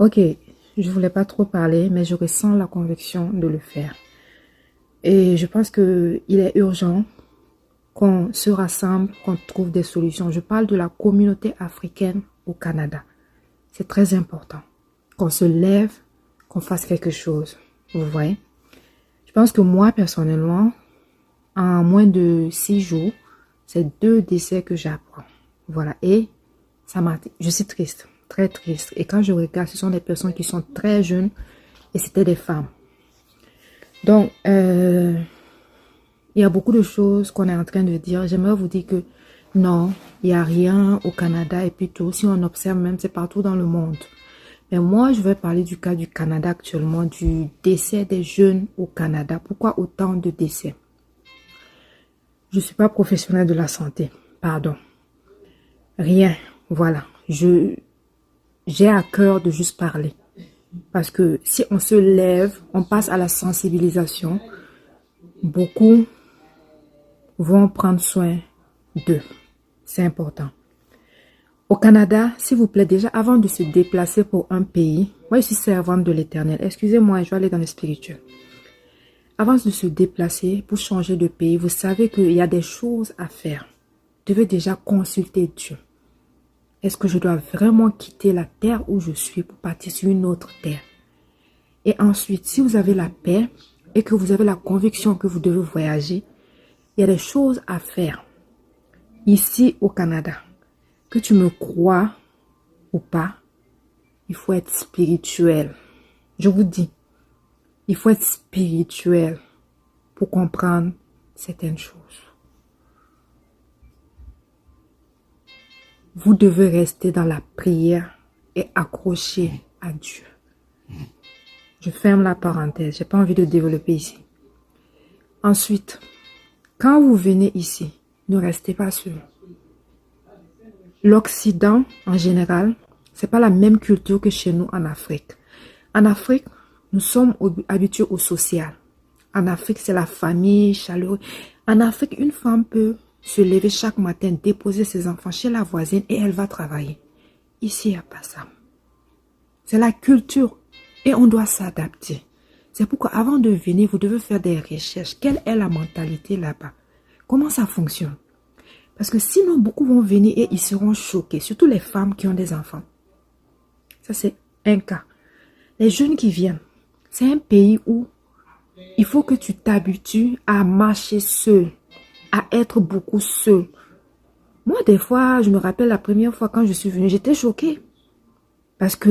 Ok, je voulais pas trop parler, mais je ressens la conviction de le faire. Et je pense que il est urgent qu'on se rassemble, qu'on trouve des solutions. Je parle de la communauté africaine au Canada. C'est très important qu'on se lève, qu'on fasse quelque chose. Vous voyez? Je pense que moi, personnellement, en moins de 6 jours, c'est 2 décès que j'apprends. Voilà. Et je suis triste, très triste. Et quand je regarde, ce sont des personnes qui sont très jeunes et c'était des femmes. Donc, il y a beaucoup de choses qu'on est en train de dire. J'aimerais vous dire que non, il n'y a rien au Canada et puis tout. Si on observe même, c'est partout dans le monde. Mais moi, je vais parler du cas du Canada actuellement, du décès des jeunes au Canada. Pourquoi autant de décès? Je ne suis pas professionnelle de la santé, pardon. Rien, voilà. J'ai à cœur de juste parler. Parce que si on se lève, on passe à la sensibilisation, beaucoup vont prendre soin d'eux. C'est important. Au Canada, s'il vous plaît, déjà avant de se déplacer pour un pays, moi je suis servante de l'Éternel. Excusez-moi, je vais aller dans le spirituel. Avant de se déplacer pour changer de pays, vous savez qu'il y a des choses à faire. Vous devez déjà consulter Dieu. Est-ce que je dois vraiment quitter la terre où je suis pour partir sur une autre terre? Et ensuite, si vous avez la paix et que vous avez la conviction que vous devez voyager, il y a des choses à faire ici au Canada. Que tu me crois ou pas, il faut être spirituel. Je vous dis, il faut être spirituel pour comprendre certaines choses. Vous devez rester dans la prière et accrocher à Dieu. Je ferme la parenthèse, j'ai pas envie de développer ici. Ensuite, quand vous venez ici, ne restez pas seul. L'Occident, en général, c'est pas la même culture que chez nous en Afrique. En Afrique, nous sommes habitués au social. En Afrique, c'est la famille chaleureuse. En Afrique, une femme peut se lever chaque matin, déposer ses enfants chez la voisine et elle va travailler. Ici, il n'y a pas ça. C'est la culture et on doit s'adapter. C'est pourquoi avant de venir, vous devez faire des recherches. Quelle est la mentalité là-bas? Comment ça fonctionne? Parce que sinon, beaucoup vont venir et ils seront choqués. Surtout les femmes qui ont des enfants. Ça, c'est un cas. Les jeunes qui viennent, c'est un pays où il faut que tu t'habitues à marcher seul, à être beaucoup seul. Moi, des fois, je me rappelle la première fois quand je suis venue, j'étais choquée. Parce que